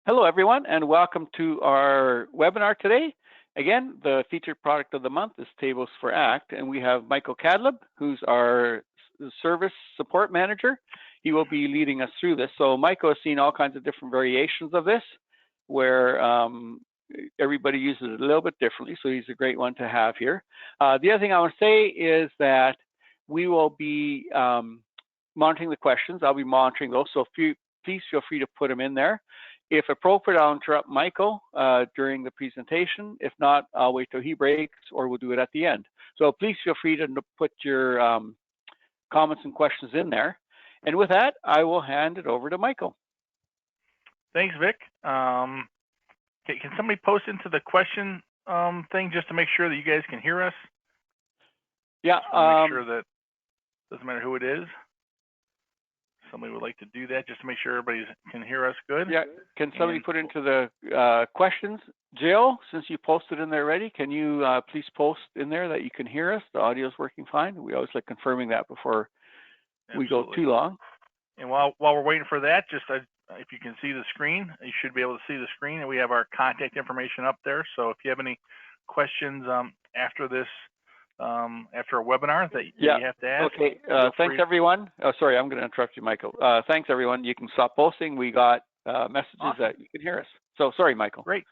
Hello, everyone, and welcome to our webinar today. Again, the featured product of the month is Tables4act, and we have Michael Cadleb, who's our service support manager. He will be leading us through this. So Michael has seen all kinds of different variations of this, where everybody uses it a little bit differently, so he's a great one to have here. The other thing I want to say is that we will be monitoring the questions. I'll be monitoring those, so please feel free to put them in there. If appropriate, I'll interrupt Michael during the presentation. If not, I'll wait till he breaks, or we'll do it at the end. So please feel free to put your comments and questions in there. And with that, I will hand it over to Michael. Thanks, Vic. Okay, can somebody post into the question thing just to make sure that you guys can hear us? Yeah. Make sure that doesn't matter who it is. Somebody would like to do that just to make sure everybody can hear us good. Yeah, can somebody put into the questions? Jill, since you posted in there already, can you please post in there that you can hear us? The audio is working fine. We always like confirming that before we go too long. And while we're waiting for that, just if you can see the screen, you should be able to see the screen, and we have our contact information up there. So if you have any questions after this, after a webinar that you have to ask. Okay, thanks everyone. Oh, sorry, I'm going to interrupt you, Michael. Thanks everyone. You can stop posting. We got messages that you can hear us. So sorry, Michael. Great.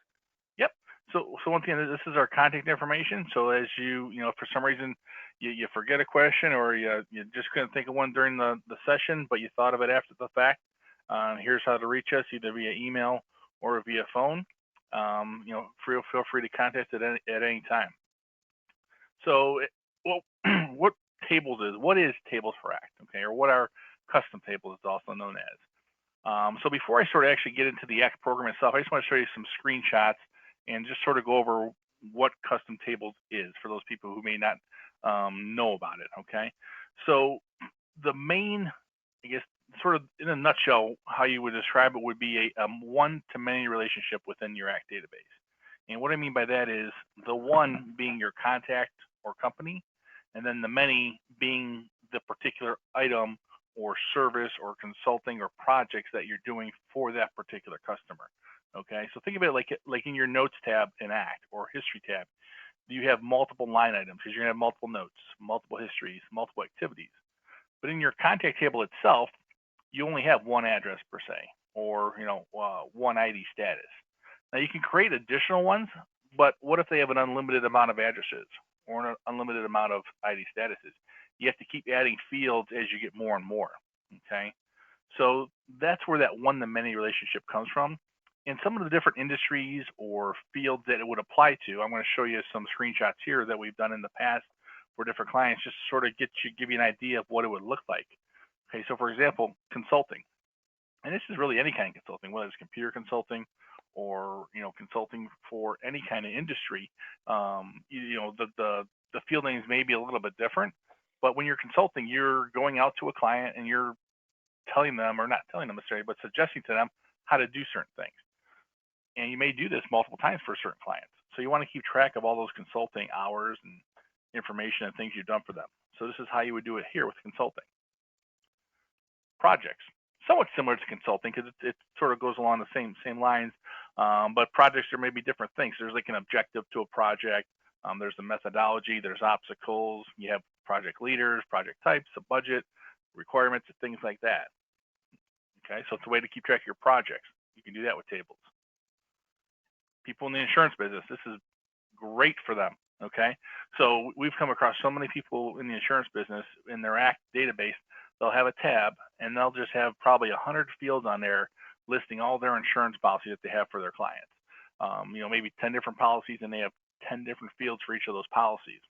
Yep. So once again, this is our contact information. So as you for some reason you forget a question, or you just couldn't think of one during the session, but you thought of it after the fact, here's how to reach us, either via email or via phone. Feel free to contact us at any time. So, what Tables is? What is Tables4act? Okay, or what are custom tables is also known as. So before I sort of actually get into the ACT program itself, I just want to show you some screenshots and just sort of go over what custom tables is for those people who may not know about it. Okay, so the main, I guess, sort of in a nutshell, how you would describe it would be a one-to-many relationship within your ACT database. And what I mean by that is the one being your contact or company, and then the many being the particular item or service or consulting or projects that you're doing for that particular customer. Okay, so think of it like in your notes tab in ACT or history tab, you have multiple line items because you're gonna have multiple notes, multiple histories, multiple activities. But in your contact table itself, you only have one address per se, or one ID status. Now you can create additional ones, but what if they have an unlimited amount of addresses or an unlimited amount of ID statuses? You have to keep adding fields as you get more and more, okay? So that's where that one-to-many relationship comes from. In some of the different industries or fields that it would apply to, I'm going to show you some screenshots here that we've done in the past for different clients, just to sort of give you an idea of what it would look like. Okay, so for example, consulting. And this is really any kind of consulting, whether it's computer consulting or consulting for any kind of industry. The field names may be a little bit different, but when you're consulting, you're going out to a client and you're telling them, or not telling them necessarily, but suggesting to them how to do certain things. And you may do this multiple times for certain clients. So you want to keep track of all those consulting hours and information and things you've done for them. So this is how you would do it here with consulting. Projects. Somewhat similar to consulting because it sort of goes along the same lines, but projects, there may be different things. There's like an objective to a project. There's a methodology. There's obstacles. You have project leaders, project types, a budget, requirements, and things like that. Okay, so it's a way to keep track of your projects. You can do that with tables. People in the insurance business, this is great for them. Okay, so we've come across so many people in the insurance business in their ACT database. They'll have a tab and they'll just have probably 100 fields on there listing all their insurance policies that they have for their clients. Maybe 10 different policies, and they have 10 different fields for each of those policies.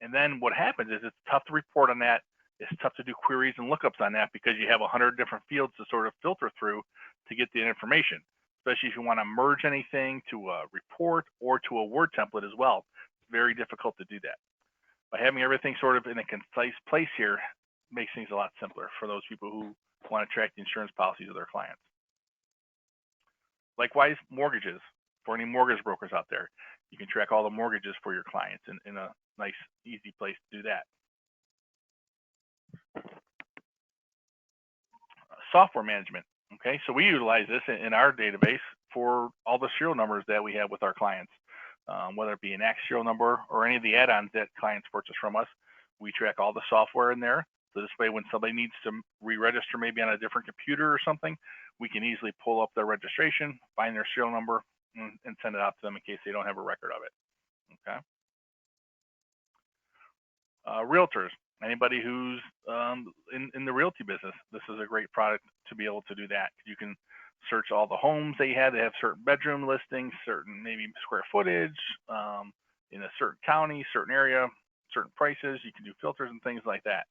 And then what happens is it's tough to report on that. It's tough to do queries and lookups on that because you have 100 different fields to sort of filter through to get the information, especially if you want to merge anything to a report or to a Word template as well. It's very difficult to do that. By having everything sort of in a concise place here, makes things a lot simpler for those people who want to track the insurance policies of their clients. Likewise, mortgages. For any mortgage brokers out there, you can track all the mortgages for your clients in a nice, easy place to do that. Software management. Okay, so we utilize this in our database for all the serial numbers that we have with our clients, whether it be an ACT serial number or any of the add-ons that clients purchase from us. We track all the software in there. So this way, when somebody needs to re-register maybe on a different computer or something, we can easily pull up their registration, find their serial number, and send it out to them in case they don't have a record of it. Okay. Realtors, anybody who's in the realty business, this is a great product to be able to do that. You can search all the homes that you have. They have certain bedroom listings, certain maybe square footage, in a certain county, certain area, certain prices. You can do filters and things like that.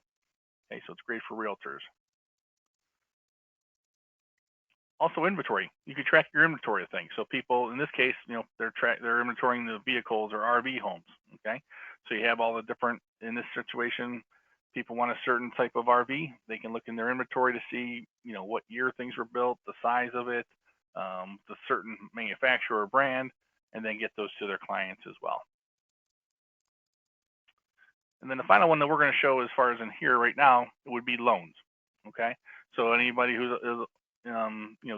Okay, so it's great for realtors. Also inventory. You can track your inventory of things. So people, in this case, they're inventorying the vehicles or RV homes. Okay, so you have all the different, in this situation, people want a certain type of RV. They can look in their inventory to see, what year things were built, the size of it, the certain manufacturer or brand, and then get those to their clients as well. And then the final one that we're going to show as far as in here right now would be loans. Okay, so anybody who's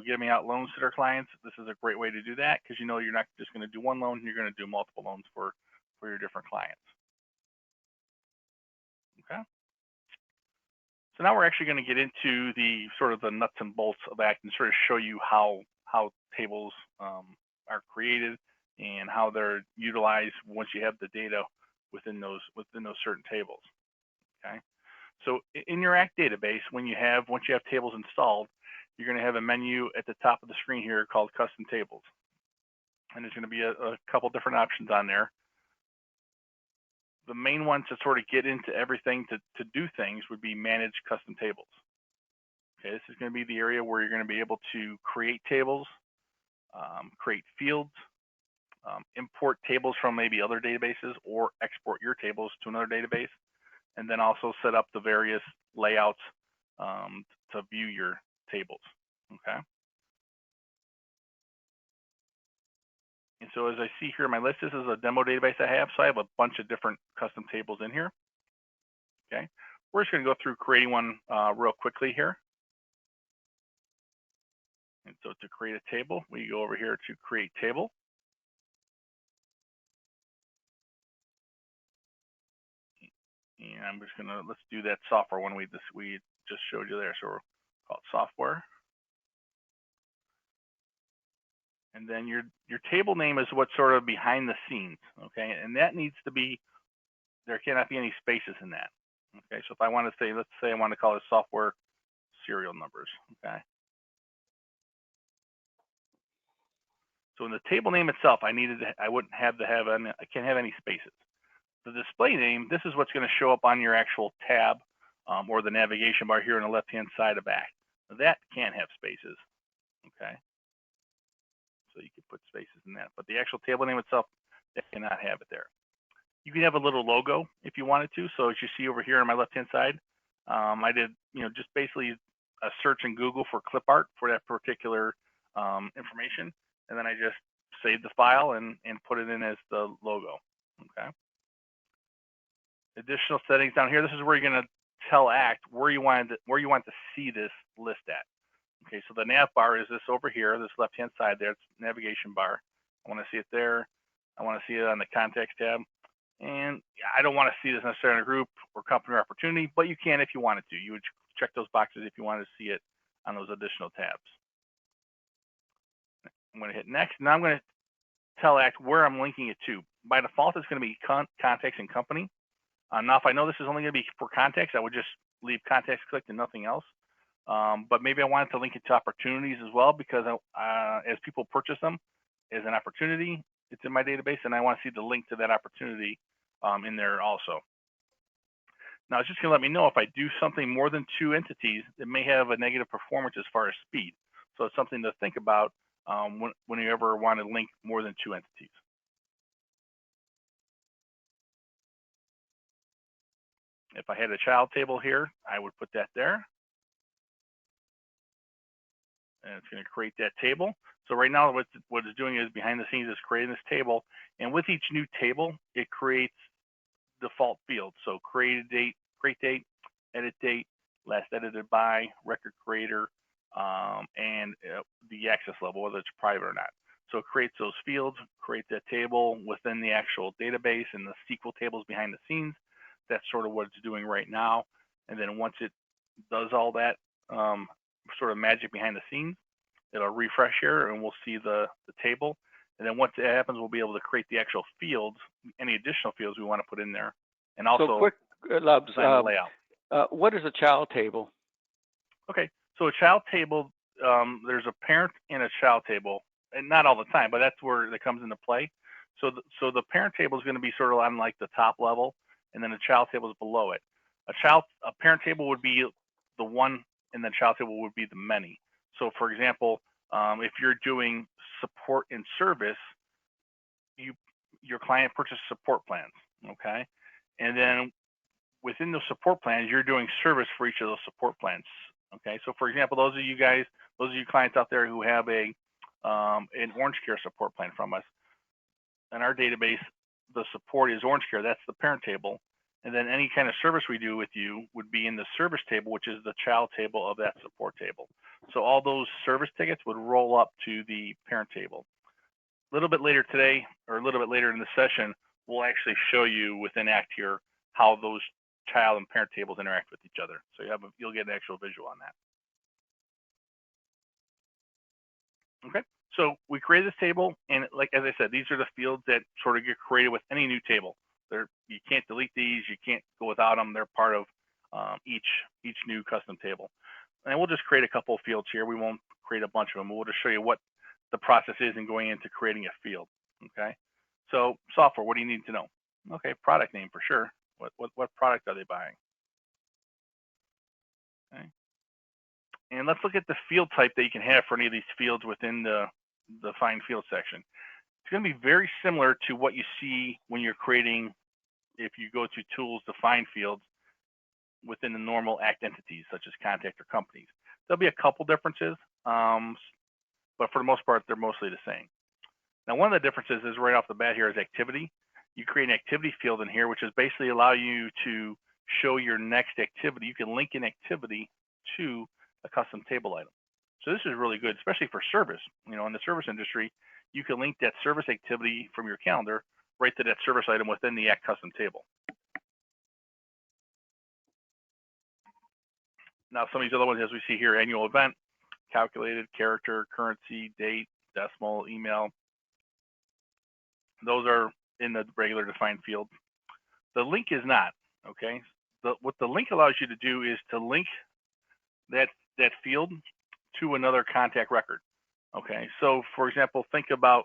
giving out loans to their clients, this is a great way to do that because you're not just going to do one loan, you're going to do multiple loans for your different clients. Okay. So now we're actually going to get into the sort of the nuts and bolts of ACT and sort of show you how tables are created and how they're utilized once you have the data within those certain tables. Okay. So in your ACT database, once you have tables installed, you're going to have a menu at the top of the screen here called Custom Tables. And there's going to be a couple different options on there. The main one to sort of get into everything to do things would be Manage Custom Tables. Okay, this is going to be the area where you're going to be able to create tables, create fields, import tables from maybe other databases or export your tables to another database, and then also set up the various layouts to view your tables. Okay. And so as I see here in my list, this is a demo database I have. So I have a bunch of different custom tables in here. Okay. We're just going to go through creating one real quickly here. And so to create a table, we go over here to create table. And I'm just going to, let's do that software one we just showed you there. So we'll call it software. And then your table name is what's sort of behind the scenes, okay? And that needs to be, there cannot be any spaces in that, okay? So if I want to say, let's say I want to call it software serial numbers, okay? So in the table name itself, I wouldn't have to have, I can't have any spaces. The display name, this is what's going to show up on your actual tab or the navigation bar here on the left-hand side of ACT. That can't have spaces, okay? So you can put spaces in that, but the actual table name itself, that cannot have it there. You can have a little logo if you wanted to. So as you see over here on my left-hand side, I did, just basically a search in Google for clip art for that particular information, and then I just saved the file and put it in as the logo. Okay. Additional settings down here. This is where you're going to tell ACT where you want to see this list at. Okay, so the nav bar is this over here, this left-hand side there. It's navigation bar. I want to see it there. I want to see it on the context tab. And I don't want to see this necessarily in a group or company or opportunity, but you can if you wanted to. You would check those boxes if you wanted to see it on those additional tabs. I'm going to hit next. Now I'm going to tell ACT where I'm linking it to. By default, it's going to be contacts and company. Now, if I know this is only going to be for contacts, I would just leave contacts clicked and nothing else. But maybe I wanted to link it to opportunities as well, because as people purchase them as an opportunity, it's in my database, and I want to see the link to that opportunity in there also. Now, it's just going to let me know if I do something more than 2 entities, it may have a negative performance as far as speed. So it's something to think about when you ever want to link more than 2 entities. If I had a child table here, I would put that there. And it's going to create that table. So right now, what it's doing is behind the scenes is creating this table. And with each new table, it creates default fields. So create date, edit date, last edited by, record creator, and the access level, whether it's private or not. So it creates those fields, creates that table within the actual database and the SQL tables behind the scenes. That's sort of what it's doing right now. And then once it does all that sort of magic behind the scenes, it'll refresh here and we'll see the table. And then once it happens, we'll be able to create the actual fields, any additional fields we want to put in there. And also so quick, Lubs, design the layout. what is a child table? Okay, so a child table, there's a parent and a child table, and not all the time, but that's where it comes into play. So the parent table is going to be sort of on like the top level, and then the child table is below it. A parent table would be the one, and the child table would be the many. So for example, if you're doing support and service, your client purchases support plans, okay, and then within those support plans, you're doing service for each of those support plans. Okay, so for example, those of you clients out there who have an Orange Care support plan from us, in our database, the support is Orange Care. That's the parent table, and then any kind of service we do with you would be in the service table, which is the child table of that support table. So all those service tickets would roll up to the parent table. A little bit later today, or a little bit later in the session, we'll actually show you within ACT here how those child and parent tables interact with each other. So you'll get an actual visual on that. Okay, so we created this table, and like as I said, these are the fields that sort of get created with any new table. You can't delete these, you can't go without them. They're part of each new custom table. And we'll just create a couple of fields here. We won't create a bunch of them. We'll just show you what the process is in going into creating a field. Okay, so software, what do you need to know? Okay, product name for sure. What product are they buying? Okay. And let's look at the field type that you can have for any of these fields within the find field section. It's going to be very similar to what you see when you're creating, if you go to tools to find fields within the normal ACT entities, such as contact or companies. There'll be a couple differences, but for the most part, they're mostly the same. Now, one of the differences is right off the bat here is activity. You create an activity field in here, which is basically allow you to show your next activity. You can link an activity to a custom table item. So this is really good, especially for service. You know, in the service industry, you can link that service activity from your calendar right to that service item within the ACT custom table. Now, some of these other ones, as we see here, annual event, calculated, character, currency, date, decimal, email. Those are in the regular defined field. The link is not, okay? What the link allows you to do is to link that field to another contact record, okay? So for example, think about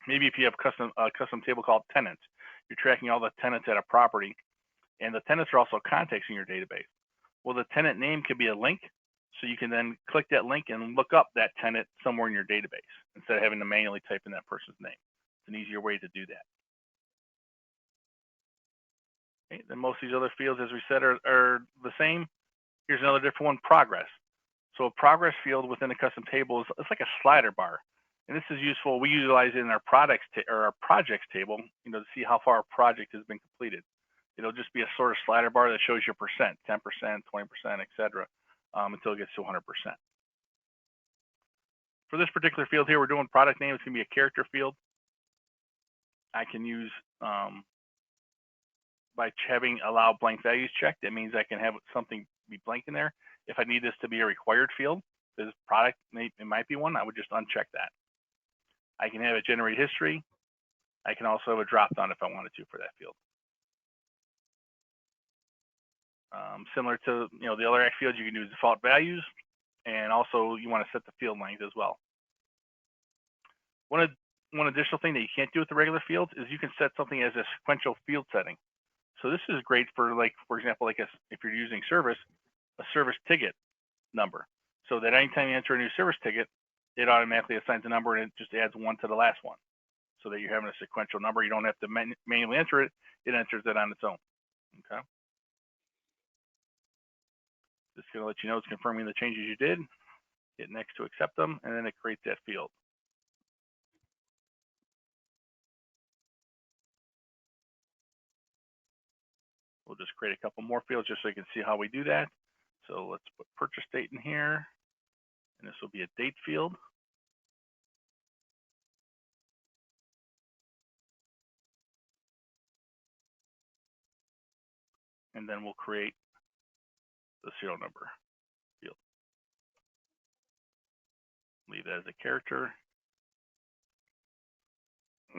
maybe if you have a custom table called tenants, you're tracking all the tenants at a property, and the tenants are also contacts in your database. Well, the tenant name could be a link, so you can then click that link and look up that tenant somewhere in your database instead of having to manually type in that person's name. It's an easier way to do that. Okay, then most of these other fields, as we said, are the same. Here's another different one, progress. So a progress field within a custom table is it's like a slider bar. And this is useful. We utilize it in our projects table, you know, to see how far a project has been completed. It'll just be a sort of slider bar that shows your percent, 10%, 20%, etc., until it gets to 100%. For this particular field here, we're doing product name. It's going to be a character field. I can use by having allow blank values checked. That means I can have something be blank in there. If I need this to be a required field, this product it might be one, I would just uncheck that. I can have it generate history. I can also have a drop down if I wanted to for that field. Similar to the other ACT fields, you can do default values, and also you want to set the field length as well. One additional thing that you can't do with the regular fields is you can set something as a sequential field setting. So this is great for, like, for example, like if you're using service, a service ticket number. So that anytime you enter a new service ticket, it automatically assigns a number and it just adds one to the last one. So that you're having a sequential number. You don't have to manually enter it. It enters it on its own. Okay. Just going to let you know it's confirming the changes you did. Hit next to accept them, and then it creates that field. We'll just create a couple more fields just so you can see how we do that. So let's put purchase date in here. And this will be a date field. And then we'll create the serial number field. Leave that as a character.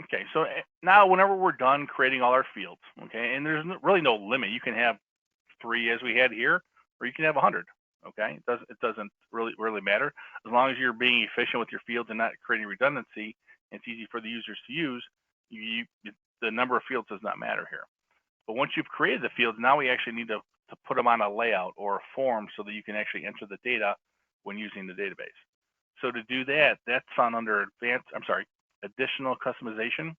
Okay, so now whenever we're done creating all our fields, okay, and there's really no limit. You can have 3 as we had here, or you can have 100. Okay, it doesn't really matter as long as you're being efficient with your fields and not creating redundancy. And it's easy for the users to use. The number of fields does not matter here. But once you've created the fields, now we actually need to put them on a layout or a form so that you can actually enter the data when using the database. So to do that, that's found under additional customization,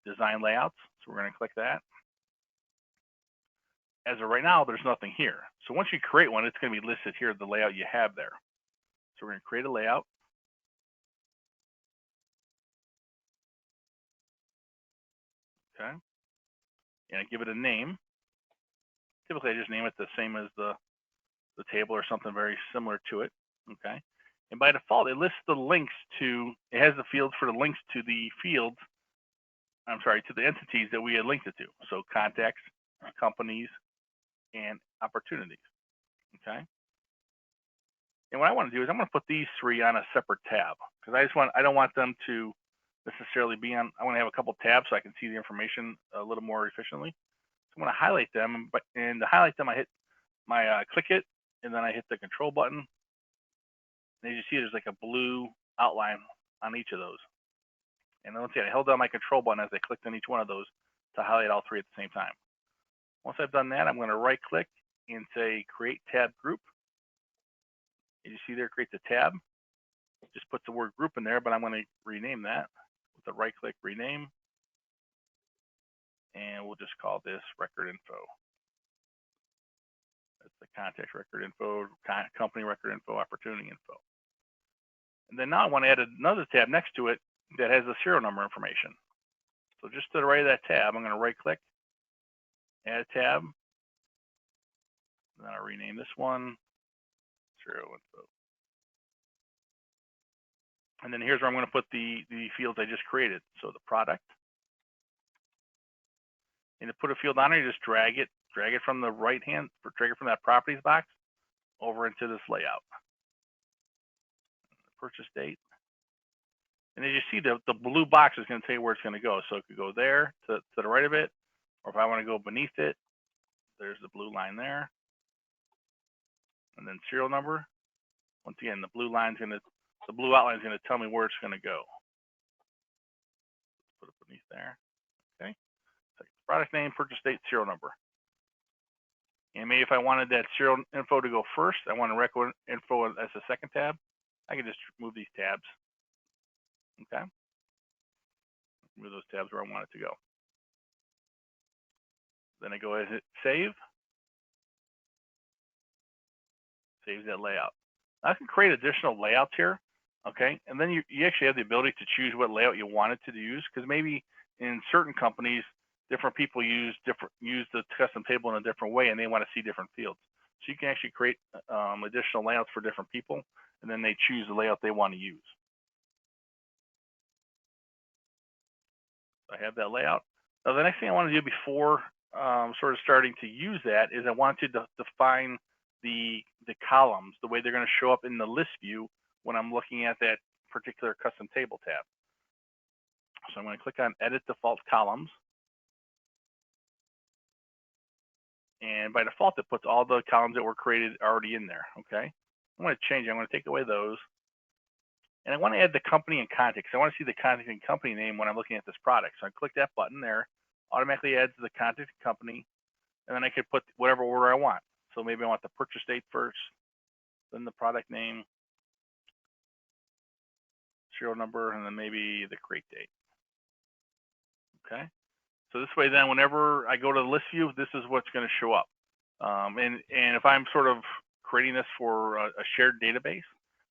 design layouts. So we're going to click that. As of right now, there's nothing here. So once you create one, it's going to be listed here, the layout you have there. So we're going to create a layout. Okay. And I give it a name. Typically, I just name it the same as the table or something very similar to it. Okay. And by default, it lists the links to, it has the fields for the links to the fields, to the entities that we had linked it to. So contacts, companies, and opportunities. Okay. And what I want to do is I'm going to put these 3 on a separate tab because I don't want them to necessarily be on. I want to have a couple tabs so I can see the information a little more efficiently. So I'm going to highlight them, and to highlight them, I hit my click it, and then I hit the control button. And as you see, there's like a blue outline on each of those. And then let's see, I held down my control button as I clicked on each one of those to highlight all 3 at the same time. Once I've done that, I'm going to right click and say create tab group. As you see there, it creates a tab. Just put the word group in there, but I'm going to rename that with a right click rename. And we'll just call this record info. That's the contact record info, company record info, opportunity info. And then now I want to add another tab next to it that has the serial number information. So just to the right of that tab, I'm going to right click, add a tab. And then I'll rename this one serial info. And then here's where I'm going to put the fields I just created. So the product. And to put a field on there, you just drag it from the right hand, drag it from that properties box over into this layout. Purchase date. And as you see, the blue box is going to tell you where it's going to go. So it could go there to the right of it, or if I want to go beneath it, there's the blue line there. And then serial number. Once again, the blue outline is going to tell me where it's going to go. Put it beneath there. Okay. So product name, purchase date, serial number. And maybe if I wanted that serial info to go first, I want record info as a second tab, I can just move these tabs. Okay. Move those tabs where I want it to go. Then I go ahead and hit save. Saves that layout. Now I can create additional layouts here. Okay. And then you actually have the ability to choose what layout you want it to use, because maybe in certain companies, different people use the custom table in a different way, and they want to see different fields. So you can actually create additional layouts for different people, and then they choose the layout they want to use. I have that layout. Now the next thing I want to do before sort of starting to use that is I want to define the columns, the way they're going to show up in the list view when I'm looking at that particular custom table tab. So I'm going to click on Edit Default Columns. And by default, it puts all the columns that were created already in there, okay? I'm going to change it. I'm going to take away those. And I want to add the company and contact. I want to see the contact and company name when I'm looking at this product. So I click that button there, automatically adds the contact and company, and then I could put whatever order I want. So maybe I want the purchase date first, then the product name, serial number, and then maybe the create date. Okay. So this way, then, whenever I go to the list view, this is what's going to show up. And if I'm sort of creating this for a shared database,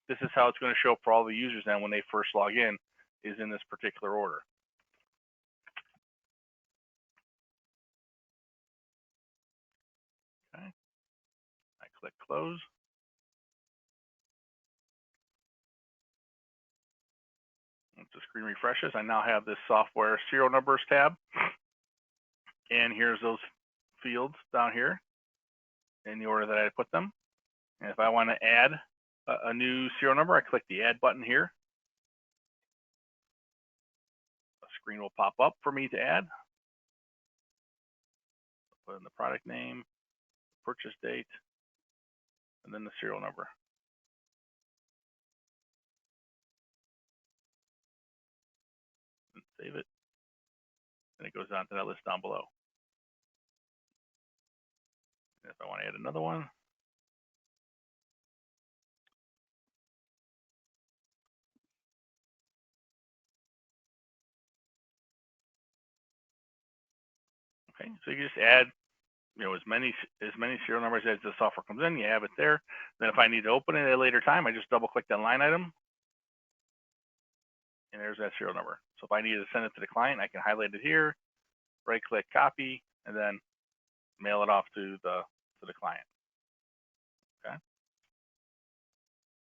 this is how it's going to show up for all the users then when they first log in, is in this particular order. Okay. I click close. the screen refreshes, I now have this software serial numbers tab. And here's those fields down here in the order that I put them. And if I want to add a new serial number, I click the add button here. A screen will pop up for me to add. Put in the product name, purchase date, and then the serial number. And save it. And it goes down to that list down below. And if I want to add another one, okay, so you just add, as many serial numbers as the software comes in. You have it there. Then if I need to open it at a later time, I just double click that line item, and there's that serial number. So if I need to send it to the client, I can highlight it here, right click copy, and then mail it off to the client. Okay.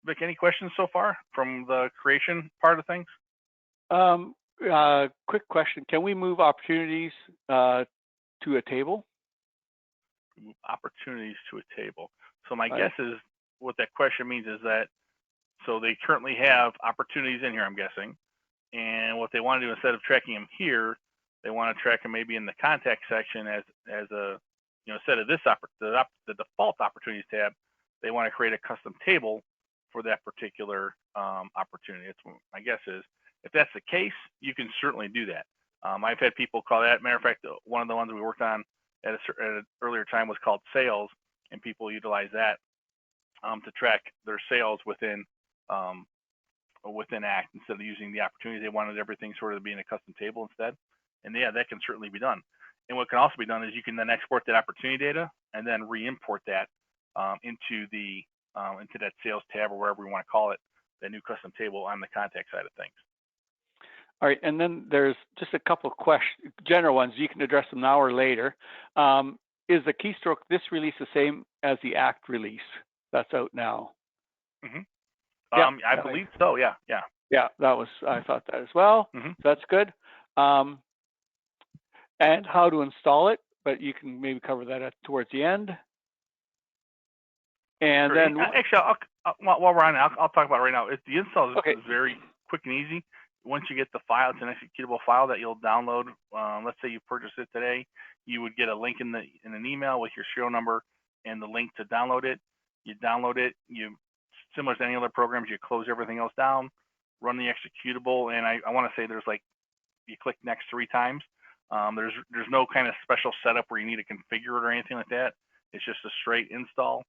Vic, any questions so far from the creation part of things? Quick question: can we move opportunities to a table? Move opportunities to a table. So my guess is what that question means is that so they currently have opportunities in here, I'm guessing, and what they want to do instead of tracking them here, they want to track them maybe in the contact section as a instead of this the default opportunities tab, they want to create a custom table for that particular opportunity. That's what my guess is. If that's the case, you can certainly do that. I've had people call that. Matter of fact, one of the ones we worked on at an earlier time was called sales, and people utilize that to track their sales within ACT instead of using the opportunities. They wanted everything sort of to be in a custom table instead. And yeah, that can certainly be done. And what can also be done is you can then export that opportunity data and then re-import that into that sales tab or wherever we want to call it, that new custom table on the contact side of things. All right, and then there's just a couple of general ones. You can address them now or later. Is the keystroke this release the same as the ACT release that's out now? Mm-hmm. Yeah, I believe so. Yeah. Yeah, I thought that as well. Mm-hmm. So that's good. And how to install it, but you can maybe cover that towards the end. And sure. then actually, while we're on it, I'll talk about it right now. The install is very quick and easy. Once you get the file, it's an executable file that you'll download. Let's say you purchase it today, you would get a link in an email with your serial number and the link to download it. You download it. Similar to any other programs, you close everything else down, run the executable, and I want to say there's you click next 3 times. There's no kind of special setup where you need to configure it or anything like that. It's just a straight install.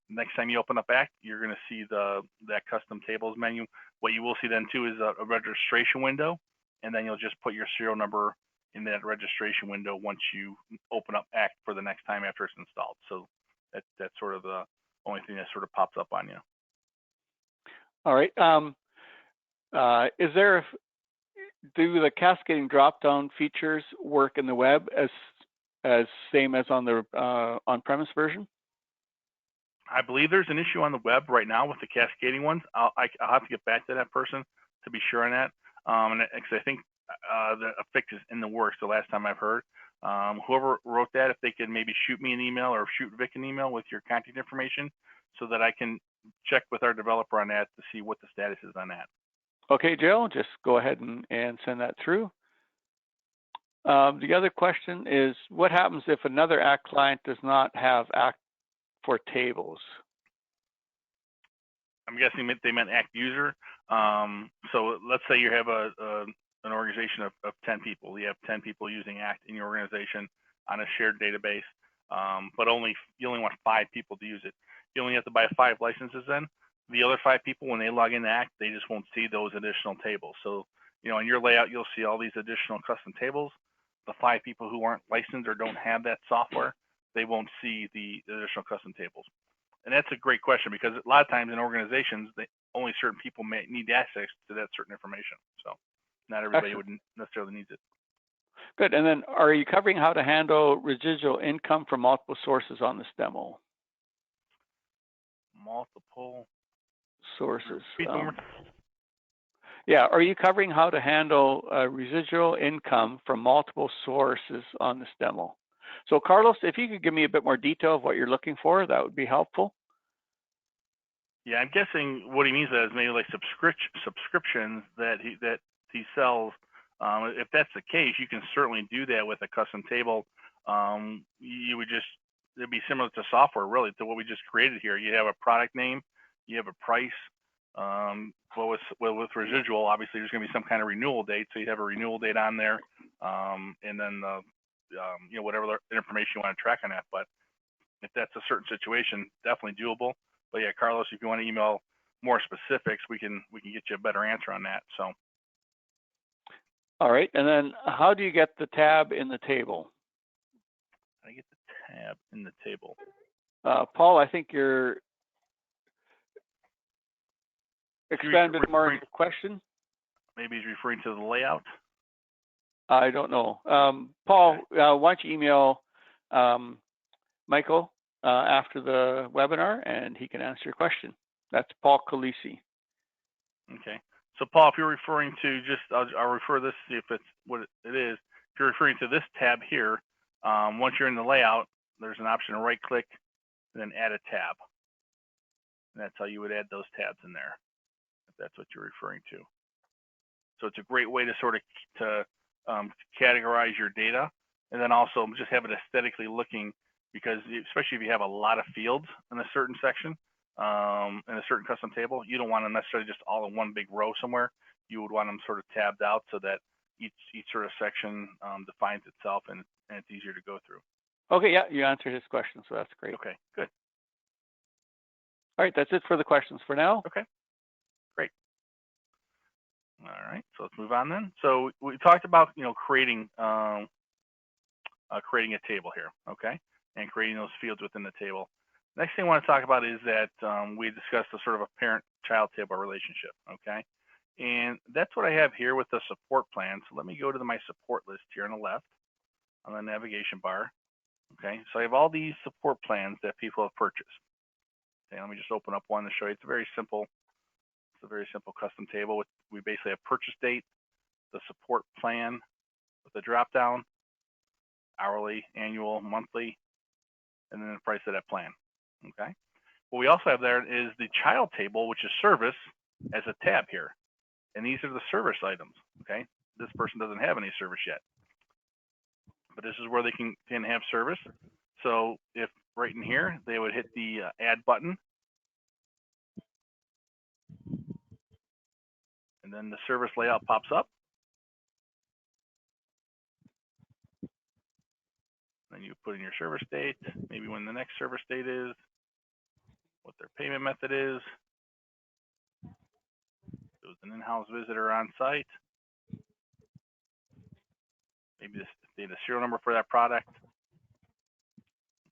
Next time you open up ACT, you're going to see that custom tables menu. What you will see then too is a registration window, and then you'll just put your serial number in that registration window once you open up ACT for the next time after it's installed. So that's sort of the only thing that sort of pops up on you. All right. Do the cascading drop-down features work in the web as same as on the on-premise version? I believe there's an issue on the web right now with the cascading ones. I'll have to get back to that person to be sure on that. Because I think the fix is in the works the last time I've heard. Whoever wrote that, if they could maybe shoot me an email or shoot Vic an email with your contact information so that I can check with our developer on that to see what the status is on that. Okay, Joe, just go ahead and send that through. The other question is, what happens if another ACT client does not have ACT for tables? I'm guessing they meant ACT user. So let's say you have an organization of 10 people. You have 10 people using ACT in your organization on a shared database, but you only want 5 people to use it. You only have to buy 5 licenses then. The other 5 people, when they log into ACT, they just won't see those additional tables. So, in your layout, you'll see all these additional custom tables. The 5 people who aren't licensed or don't have that software, they won't see the additional custom tables. And that's a great question because a lot of times in organizations, only certain people may need access to that certain information. So not everybody would necessarily need it. Good. And then are you covering how to handle residual income from multiple sources on this demo? Multiple sources. Yeah, are you covering how to handle residual income from multiple sources on this demo? So Carlos, if you could give me a bit more detail of what you're looking for, that would be helpful. Yeah, I'm guessing what he means is maybe like subscriptions that he sells. If that's the case, you can certainly do that with a custom table. You would just, it'd be similar to software, really, to what we just created here. You have a product name, you have a price. Well, with residual, obviously there's going to be some kind of renewal date, so you have a renewal date on there, and then you know, whatever information you want to track on that. But if that's a certain situation, definitely doable. But yeah, Carlos, if you want to email more specifics, we can get you a better answer on that. So. All right, and then how do you get the tab in the table? I get the tab in the table. Paul, I think you're expanded more on your question. Maybe he's referring to the layout. I don't know. Paul, why don't you email Michael after the webinar, and he can answer your question. That's Paul Calisi. Okay. So Paul, if you're referring to just, I'll refer this, see if it's what it is. If you're referring to this tab here, once you're in the layout, there's an option to right click and then add a tab. And that's how you would add those tabs in there, if that's what you're referring to. So it's a great way to sort of categorize your data, and then also just have it aesthetically looking, because especially if you have a lot of fields in a certain section, in a certain custom table, you don't want them necessarily just all in one big row somewhere. You would want them sort of tabbed out so that each sort of section defines itself, and it's easier to go through. Okay, yeah, you answered his question, so that's great. Okay, good. All right, that's it for the questions for now. Okay, great. All right, so let's move on then. So we talked about, you know, creating a table here, okay, and creating those fields within the table. Next thing I want to talk about is that we discussed the sort of a parent-child table relationship, okay? And that's what I have here with the support plan. So let me go to my support list here on the left on the navigation bar, okay? So I have all these support plans that people have purchased. Okay, let me just open up one to show you. It's a very simple custom table. We basically have purchase date, the support plan with the drop-down, hourly, annual, monthly, and then the price of that plan, okay? What we also have there is the child table, which is service, as a tab here. And these are the service items, okay? This person doesn't have any service yet, but this is where they can have service. So if right in here, they would hit the add button, and then the service layout pops up. Then you put in your service date, maybe when the next service date is, what their payment method is. If it was an in-house visitor on site, maybe they had a serial number for that product.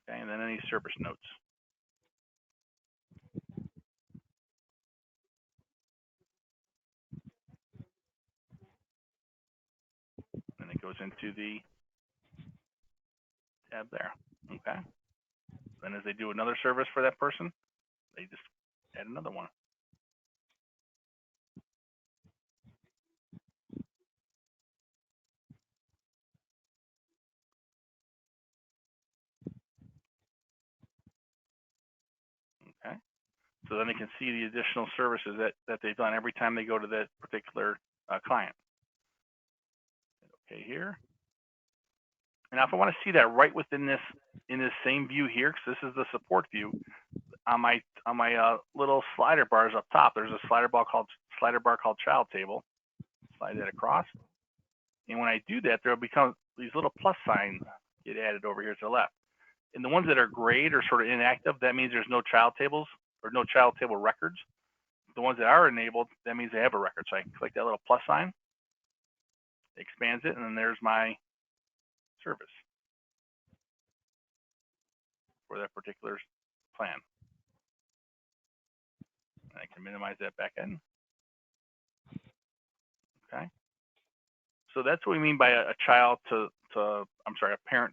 Okay, and then any service notes. And it goes into the tab there, okay? Then as they do another service for that person, they just add another one. Okay, so then they can see the additional services that they've done every time they go to that particular client. Okay, here. And now if I want to see that right within this, in this same view here, because this is the support view, on my little slider bars up top, there's a slider bar called child table. Slide that across, and when I do that, there'll become these little plus signs get added over here to the left. And the ones that are grayed or sort of inactive, that means there's no child tables or no child table records. The ones that are enabled, that means they have a record. So I can click that little plus sign, it expands it, and then there's my service for that particular plan. And I can minimize that back in. Okay. So that's what we mean by a parent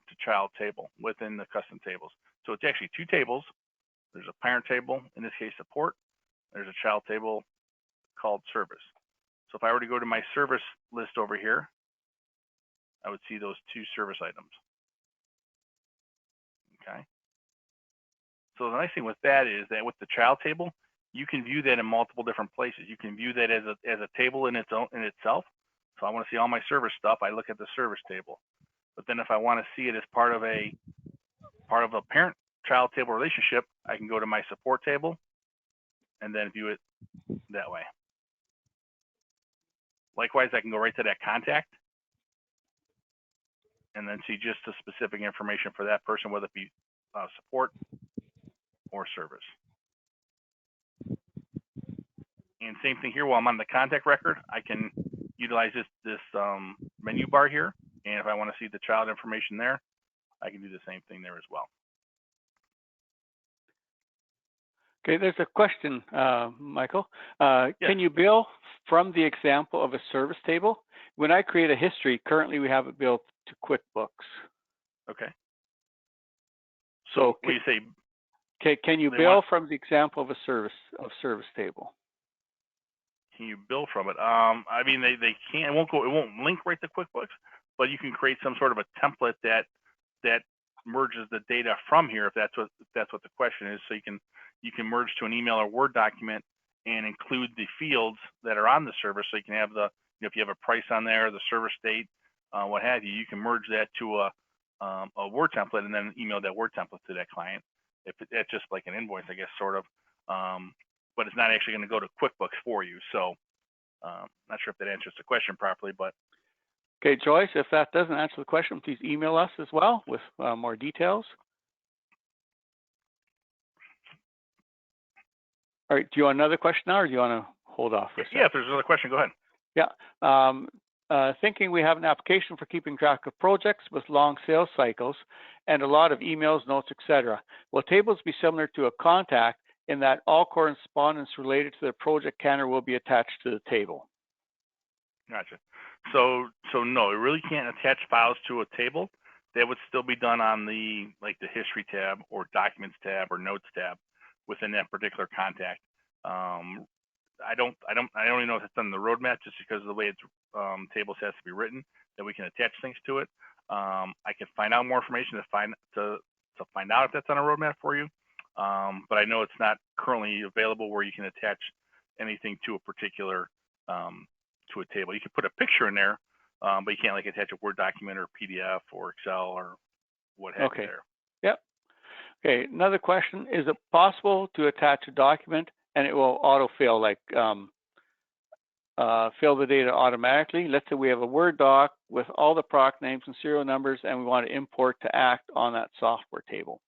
to child table within the custom tables. So it's actually two tables. There's a parent table, in this case support. There's a child table called service. So if I were to go to my service list over here, I would see those 2 service items. Okay. So the nice thing with that is that with the child table, you can view that in multiple different places. You can view that as a table in itself. So I want to see all my service stuff. I look at the service table. But then if I want to see it as part of a parent-child table relationship, I can go to my support table and then view it that way. Likewise, I can go right to that contact and then see just the specific information for that person, whether it be support or service. And same thing here, while I'm on the contact record, I can utilize this menu bar here. And if I want to see the child information there, I can do the same thing there as well. Okay, there's a question, Michael. Yes. Can you bill from the example of a service table? When I create a history, currently we have it built to QuickBooks. Okay. So when you say, can you bill from the example of a service table? Can you bill from it? I mean, they can't. It won't link right to QuickBooks, but you can create some sort of a template that merges the data from here, if that's what the question is. So you can merge to an email or Word document and include the fields that are on the service. So you can have if you have a price on there, the service date, what have you, you can merge that to a Word template and then email that Word template to that client. That's just like an invoice, I guess, sort of. But it's not actually going to go to QuickBooks for you. So not sure if that answers the question properly, but. Okay, Joyce, if that doesn't answer the question, please email us as well with more details. All right, do you want another question now, or do you want to hold off for a second? Yeah, if there's another question, go ahead. Yeah, thinking we have an application for keeping track of projects with long sales cycles and a lot of emails, notes, etc. Will tables be similar to a contact in that all correspondence related to the project can or will be attached to the table? Gotcha. So no, it really can't attach files to a table. That would still be done on the history tab or documents tab or notes tab within that particular contact. I don't even know if it's done in the roadmap, just because of the way it's tables has to be written, that we can attach things to it. I can find out more information to find out if that's on a roadmap for you. But I know it's not currently available where you can attach anything to a particular to a table. You can put a picture in there, but you can't attach a Word document or PDF or Excel or what have you there. Yep. Okay, another question. Is it possible to attach a document and it will autofill, fill the data automatically? Let's say we have a Word doc with all the product names and serial numbers, and we want to import to ACT on that software table.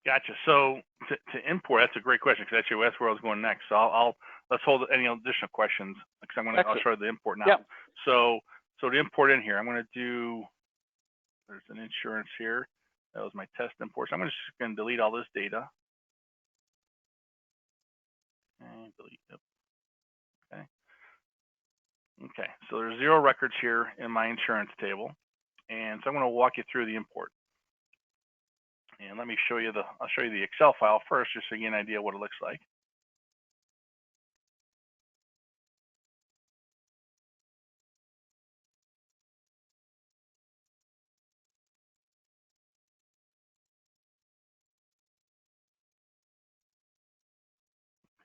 Gotcha. So to import, that's a great question, because that's where I was going next. So let's hold any additional questions, because I'll show you the import now. Yep. So to import in here, I'm going to do. There's an insurance here. That was my test import. So I'm just going to delete all this data. And delete. Yep. Okay. Okay. So there's 0 records here in my insurance table, and so I'm going to walk you through the import. And let me show you I'll show you the Excel file first, just so you get an idea what it looks like.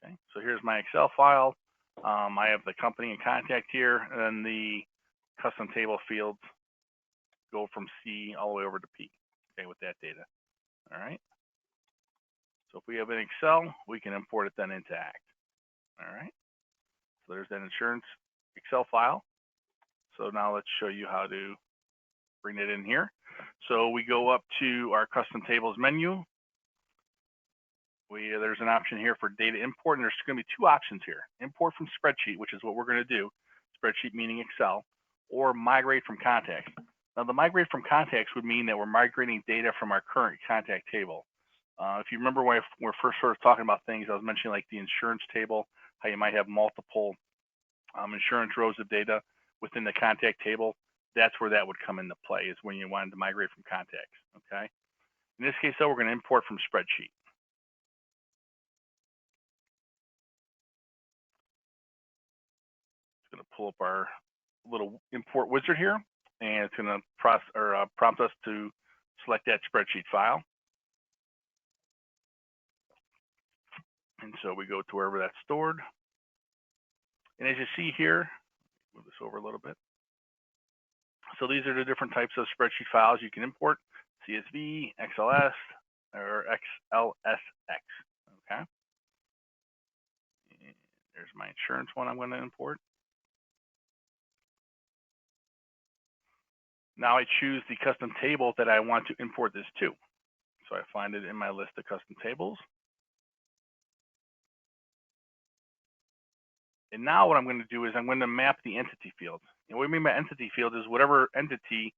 Okay, so here's my Excel file. I have the company and contact here, and then the custom table fields go from C all the way over to P, okay, with that data. All right. So if we have an Excel, we can import it then into ACT. All right. So there's that insurance Excel file. So now let's show you how to bring it in here. So we go up to our custom tables menu. There's an option here for data import, and there's going to be 2 options here. Import from spreadsheet, which is what we're going to do. Spreadsheet meaning Excel, or migrate from contacts. Now the migrate from contacts would mean that we're migrating data from our current contact table. If you remember when we're first sort of talking about things, I was mentioning like the insurance table, how you might have multiple insurance rows of data within the contact table. That's where that would come into play, is when you wanted to migrate from contacts, okay? In this case, though, we're going to import from spreadsheet. pull up our little import wizard here, and it's going to prompt us to select that spreadsheet file. And so we go to wherever that's stored. And as you see here, move this over a little bit. So these are the different types of spreadsheet files you can import: CSV, XLS, or XLSX. Okay. And there's my insurance one I'm going to import. Now I choose the custom table that I want to import this to. So I find it in my list of custom tables. And now what I'm going to do is I'm going to map the entity field. And what I mean by entity field is whatever entity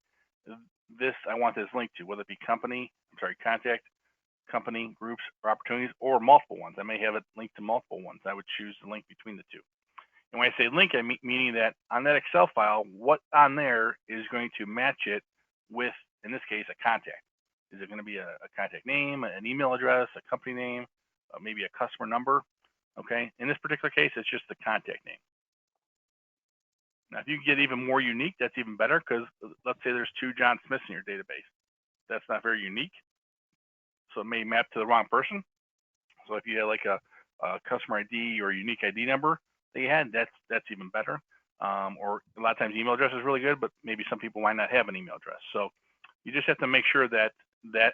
I want this linked to, whether it be contact, company, groups, or opportunities, or multiple ones. I may have it linked to multiple ones. I would choose the link between the two. And when I say link, I meaning that on that Excel file, what on there is going to match it with, in this case, a contact. Is it going to be a contact name, an email address, a company name, maybe a customer number? Okay. In this particular case, it's just the contact name. Now, if you get even more unique, that's even better, because let's say there's 2 John Smiths in your database. That's not very unique, so it may map to the wrong person. So if you had like a customer ID or a unique ID number that you had, that's even better. Or a lot of times email address is really good, but maybe some people might not have an email address. So you just have to make sure that that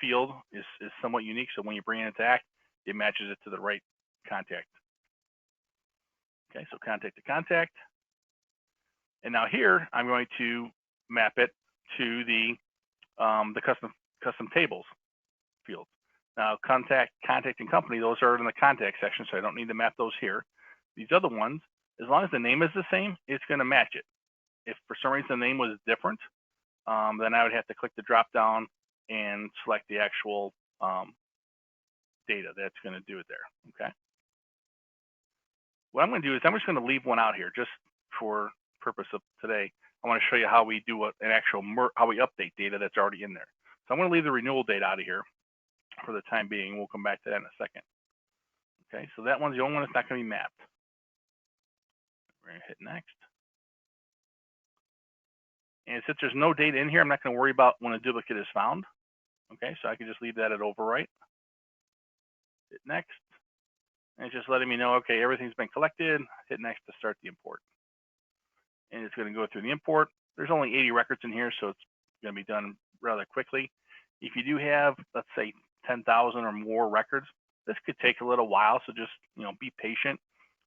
field is somewhat unique, so when you bring it into ACT, it matches it to the right contact. Okay, so contact to contact. And now here, I'm going to map it to the custom tables field. Now, contact, and company, those are in the contact section, so I don't need to map those here. These other ones, as long as the name is the same, it's going to match it. If for some reason the name was different, then I would have to click the drop down and select the actual data that's going to do it there. Okay. What I'm going to do is I'm just going to leave one out here just for purpose of today. I want to show you how we do how we update data that's already in there. So I'm going to leave the renewal date out of here for the time being. We'll come back to that in a second. Okay, so that one's the only one that's not going to be mapped. We're going to hit next. And since there's no data in here, I'm not going to worry about when a duplicate is found. Okay, so I can just leave that at overwrite. Hit next. And it's just letting me know, okay, everything's been collected. Hit next to start the import. And it's going to go through the import. There's only 80 records in here, so it's going to be done rather quickly. If you do have, let's say, 10,000 or more records, this could take a little while, so just be patient.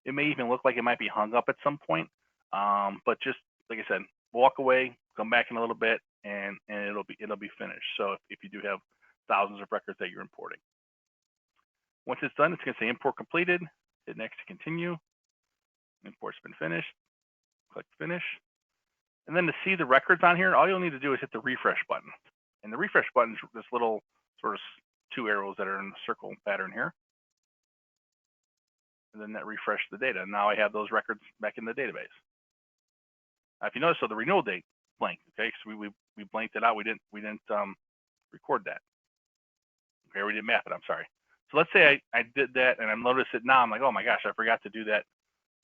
It may even look like it might be hung up at some point, but just like I said, walk away, come back in a little bit, and it'll be finished. So if you do have thousands of records that you're importing, once it's done, it's going to say import completed. Hit next to continue. Import's been finished. Click finish. And then to see the records on here, all you'll need to do is hit the refresh button. And the refresh button is this little sort of 2 arrows that are in the circle pattern here. And then that refreshed the data. Now I have those records back in the database. If you notice, so the renewal date blank. Okay, so we blanked it out. We didn't record that. Okay, we didn't map it. I'm sorry. So let's say I did that and I noticed it now. I'm like, oh my gosh, I forgot to do that.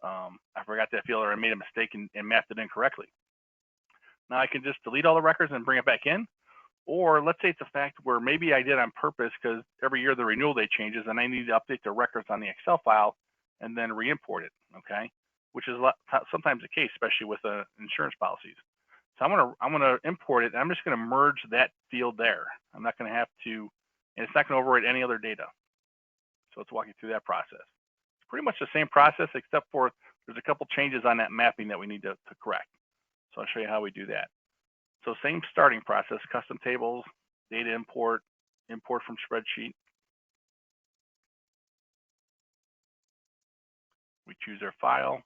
I forgot that field, or I made a mistake and mapped it incorrectly. Now I can just delete all the records and bring it back in. Or let's say it's a fact where maybe I did on purpose because every year the renewal date changes and I need to update the records on the Excel file and then re-import it, okay? Which is sometimes the case, especially with insurance policies. So I'm gonna import it, and I'm just gonna merge that field there. I'm not gonna have to, and it's not gonna overwrite any other data. So let's walk you through that process. It's pretty much the same process, except for there's a couple changes on that mapping that we need to correct. So I'll show you how we do that. So same starting process: custom tables, data import, import from spreadsheet. We choose our file.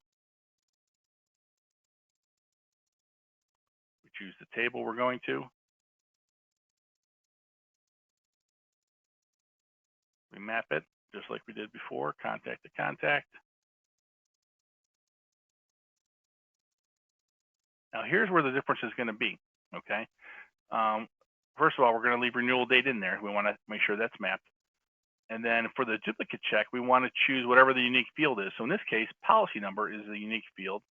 We choose the table we're going to. We map it just like we did before, contact to contact. Now here's where the difference is going to be, okay? First of all, we're going to leave renewal date in there. We want to make sure that's mapped. And then for the duplicate check, we want to choose whatever the unique field is. So in this case, policy number is the unique field.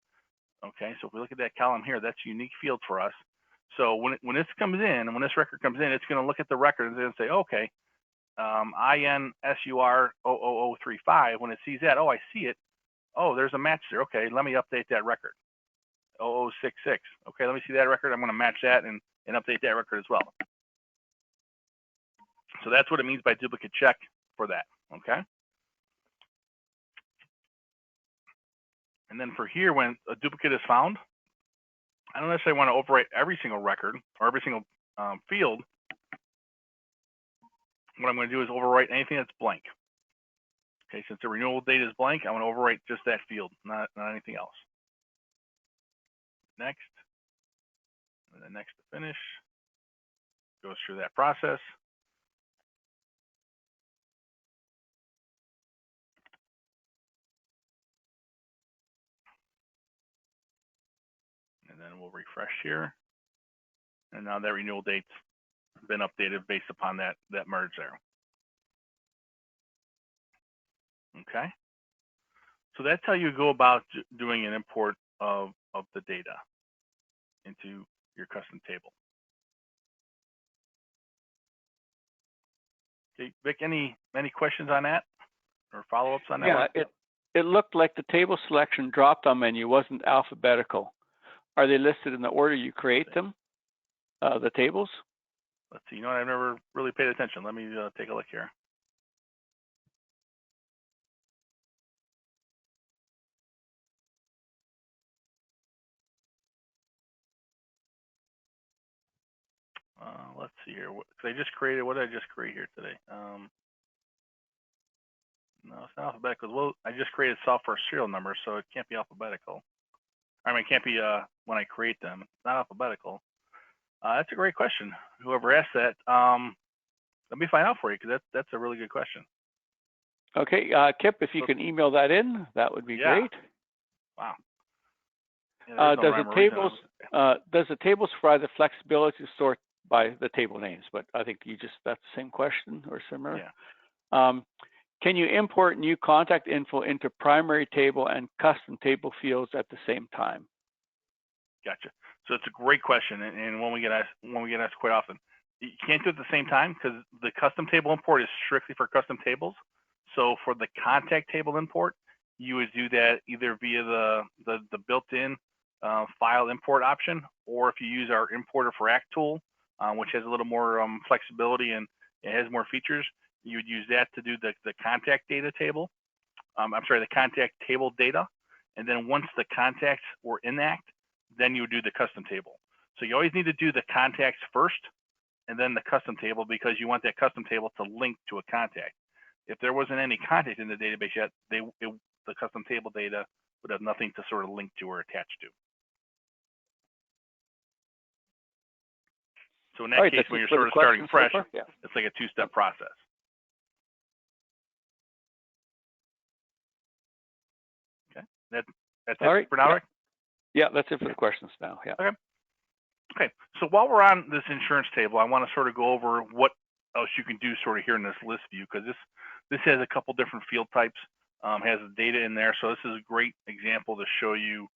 Okay, so if we look at that column here, that's a unique field for us. So when this comes in, when this record comes in, it's going to look at the record and say, okay, INSUR00035. When it sees that, oh, I see it. Oh, there's a match there. Okay, let me update that record. 0066. Okay, let me see that record. I'm going to match that and update that record as well. So that's what it means by duplicate check for that. Okay. And then for here, when a duplicate is found, I don't necessarily want to overwrite every single record or every single field. What I'm going to do is overwrite anything that's blank. Okay, since the renewal date is blank, I'm going to overwrite just that field, not anything else. Next, and then next to finish. Goes through that process. And then we'll refresh here. And now that renewal date's been updated based upon that merge there. Okay. So that's how you go about doing an import of the data into your custom table. Okay, Vic, any questions on that or follow-ups on that? Yeah, it looked like the table selection drop-down menu wasn't alphabetical. Are they listed in the order you create them, the tables? Let's see. You know what? I've never really paid attention. Let me take a look here. Let's see here. What did I just create here today? No, it's not alphabetical. Well, I just created software serial numbers, so it can't be alphabetical. I mean, it can't be when I create them. It's not alphabetical. That's a great question. Whoever asked that, let me find out for you because that's a really good question. Okay, Kip, if you can email that in, that would be great. Wow. Yeah, does the tables provide the flexibility to sort by the table names? But I think that's the same question or similar. Yeah. Can you import new contact info into primary table and custom table fields at the same time? Gotcha. So it's a great question, and one we get asked quite often. You can't do it at the same time because the custom table import is strictly for custom tables. So for the contact table import, you would do that either via the built-in file import option, or if you use our Tables4act tool, which has a little more flexibility and it has more features, you would use that to do the contact data table. The contact table data. And then once the contacts were in Act, then you would do the custom table. So you always need to do the contacts first and then the custom table because you want that custom table to link to a contact. If there wasn't any contact in the database yet, the custom table data would have nothing to sort of link to or attach to. So in that case, when you're sort of starting fresh, it's like a two-step process. Okay, that's it for now, Rick? Yeah, that's it for the questions now. Yeah. Okay. So while we're on this insurance table, I want to sort of go over what else you can do sort of here in this list view, because this has a couple different field types, has the data in there. So this is a great example to show you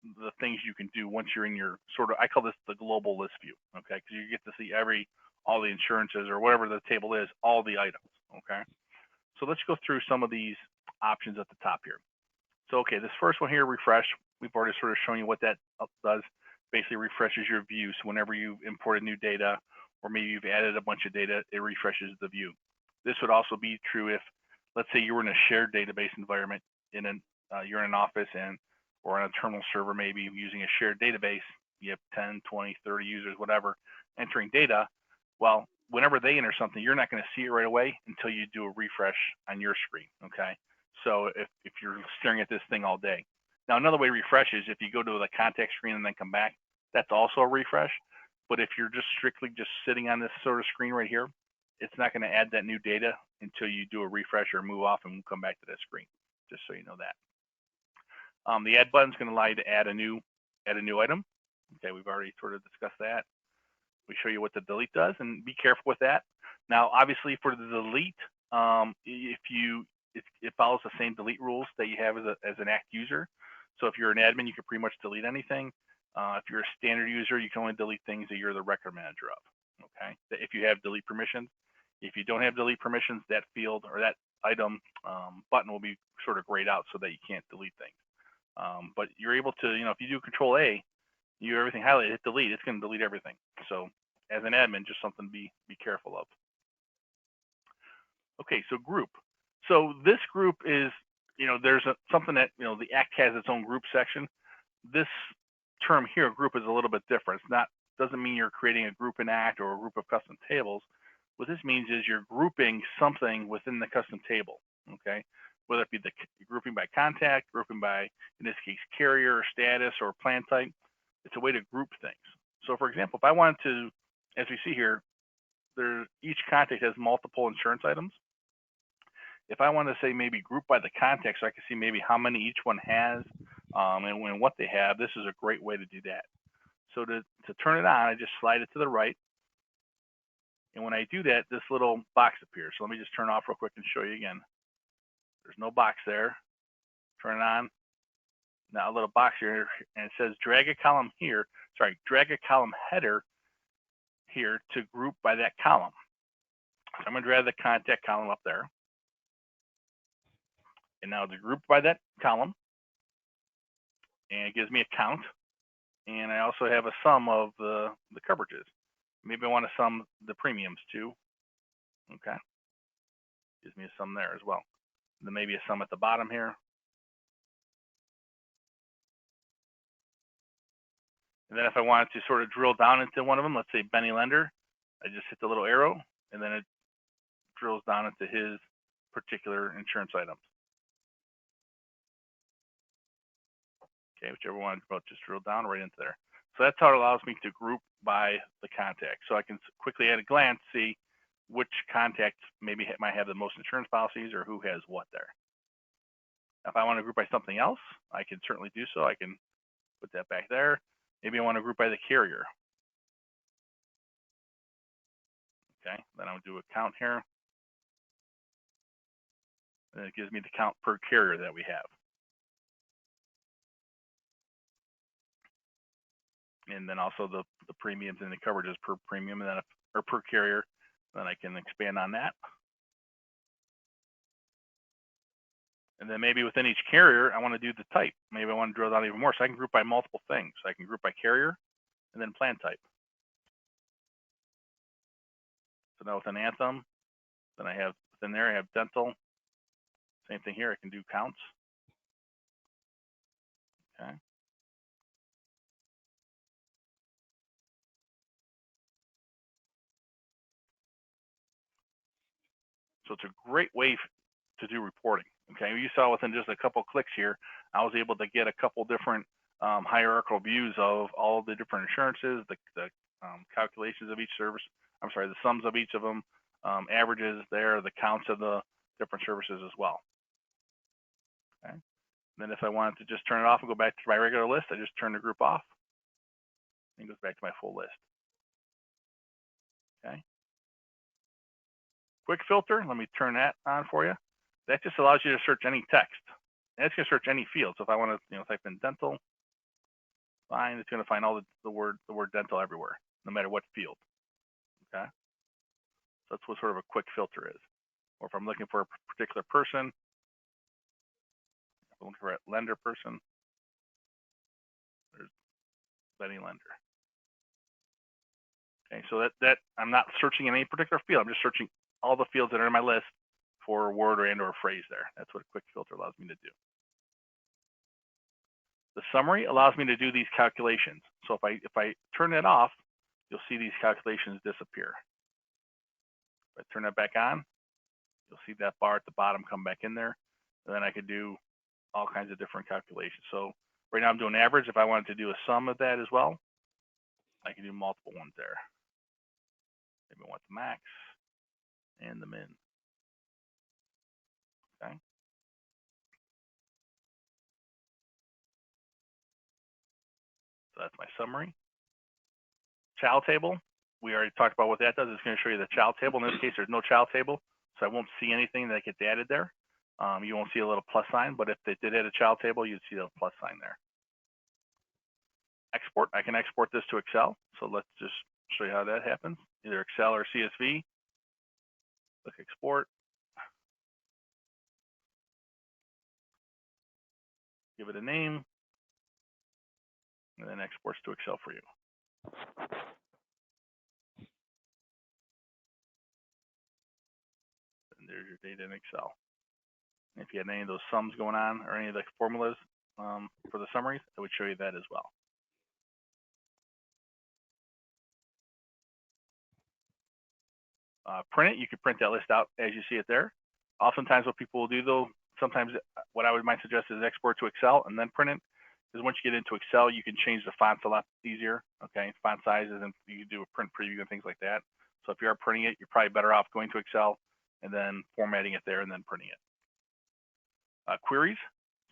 the things you can do once you're in your sort of, I call this the global list view, okay? Because you get to see all the insurances or whatever the table is, all the items, okay? So let's go through some of these options at the top here. So, okay, this first one here, refresh, we've already sort of shown you what that does. Basically refreshes your view. So whenever you've imported new data or maybe you've added a bunch of data, it refreshes the view. This would also be true if, let's say you were in a shared database environment, you're in an office or on a terminal server, maybe using a shared database, you have 10, 20, 30 users, whatever, entering data. Well, whenever they enter something, you're not going to see it right away until you do a refresh on your screen, okay? So if you're staring at this thing all day. Now, another way to refresh is if you go to the contact screen and then come back, that's also a refresh. But if you're just strictly just sitting on this sort of screen right here, it's not going to add that new data until you do a refresh or move off and we'll come back to that screen, just so you know that. The add button is going to allow you to add a new item. Okay, we've already sort of discussed that. We show you what the delete does, and be careful with that. Now, obviously, for the delete, it follows the same delete rules that you have as an Act user. So if you're an admin, you can pretty much delete anything. If you're a standard user, you can only delete things that you're the record manager of, okay? If you have delete permissions. If you don't have delete permissions, that field or that item button will be sort of grayed out so that you can't delete things. But you're able to, if you do Control A, you everything highlighted, hit delete, it's going to delete everything. So as an admin, just something to be careful of. Okay, so group. So this group is, there's something that, the Act has its own group section. This term here, group, is a little bit different. It's not, doesn't mean you're creating a group in Act or a group of custom tables. What this means is you're grouping something within the custom table, okay? Whether it be the grouping by contact, grouping by, in this case, carrier or status or plan type. It's a way to group things. So for example, if I wanted to, as we see here, each contact has multiple insurance items. If I want to say maybe group by the contact so I can see maybe how many each one has and what they have, this is a great way to do that. So to turn it on, I just slide it to the right. And when I do that, this little box appears. So let me just turn it off real quick and show you again. There's no box there. Turn it on. Now a little box here, and it says drag a column here. Sorry, drag a column header here to group by that column. So I'm going to drag the contact column up there. And now it's grouped by that column. And it gives me a count. And I also have a sum of the coverages. Maybe I want to sum the premiums too. Okay. Gives me a sum there as well. And then maybe a sum at the bottom here. And then if I wanted to sort of drill down into one of them, let's say Benny Lender, I just hit the little arrow and then it drills down into his particular insurance items. Okay, whichever one I just drill down right into there. So that's how it allows me to group by the contact. So I can quickly at a glance see which contact maybe might have the most insurance policies or who has what there. If I want to group by something else, I can certainly do so. I can put that back there. Maybe I want to group by the carrier. Okay, then I'll do a count here. And it gives me the count per carrier that we have. And then also the premiums and the coverages per premium and then or per carrier. Then I can expand on that. And then maybe within each carrier, I want to do the type. Maybe I want to drill down even more. So I can group by multiple things. So I can group by carrier and then plan type. So now within Anthem, then I have within there, I have dental. Same thing here, I can do counts. Okay. So it's a great way to do reporting. Okay, you saw within just a couple clicks here, I was able to get a couple different hierarchical views of all the different insurances, the calculations of each service. I'm sorry, the sums of each of them, averages there, the counts of the different services as well. Okay. Then if I wanted to just turn it off and go back to my regular list, I just turn the group off and it goes back to my full list. Okay. Quick filter, let me turn that on for you. That just allows you to search any text. And it's going to search any field. So if I want to type in dental, fine, it's going to find all the word dental everywhere, no matter what field. Okay. So that's what sort of a quick filter is. Or if I'm looking for a particular person, if I'm looking for a lender person, there's Benny Lender. Okay, so that I'm not searching in any particular field. I'm just searching all the fields that are in my list for a word or a phrase there. That's what a quick filter allows me to do. The summary allows me to do these calculations. So if I turn it off, you'll see these calculations disappear. If I turn it back on, you'll see that bar at the bottom come back in there. And then I could do all kinds of different calculations. So right now I'm doing average. If I wanted to do a sum of that as well, I can do multiple ones there. Maybe I want the max and the min. Okay. So that's my summary. Child table, we already talked about what that does. It's going to show you the child table. In this case, there's no child table, so I won't see anything that gets added there. You won't see a little plus sign, but if they did add a child table, you'd see a plus sign there. Export, I can export this to Excel. So let's just show you how that happens, either Excel or CSV. Click export. Give it a name, and then exports to Excel for you. And there's your data in Excel. And if you had any of those sums going on or any of the formulas for the summaries, it would show you that as well. Print it, you can print that list out as you see it there. Oftentimes what people will do though, sometimes what I might suggest is export to Excel and then print it. Because once you get into Excel, you can change the fonts a lot easier, okay? Font sizes, and you can do a print preview and things like that. So if you are printing it, you're probably better off going to Excel and then formatting it there and then printing it. Queries.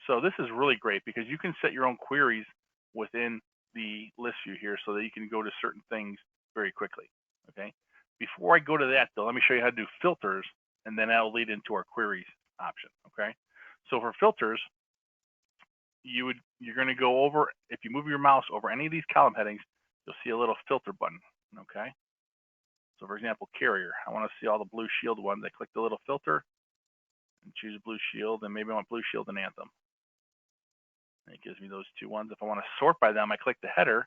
So this is really great because you can set your own queries within the list view here so that you can go to certain things very quickly, okay? Before I go to that though, let me show you how to do filters, and then that'll lead into our queries option, okay? So for filters, you're going to go over, if you move your mouse over any of these column headings, you'll see a little filter button, okay? So for example, carrier, I want to see all the Blue Shield ones. I click the little filter and choose Blue Shield, and maybe I want Blue Shield and Anthem. And it gives me those two ones. If I want to sort by them, I click the header,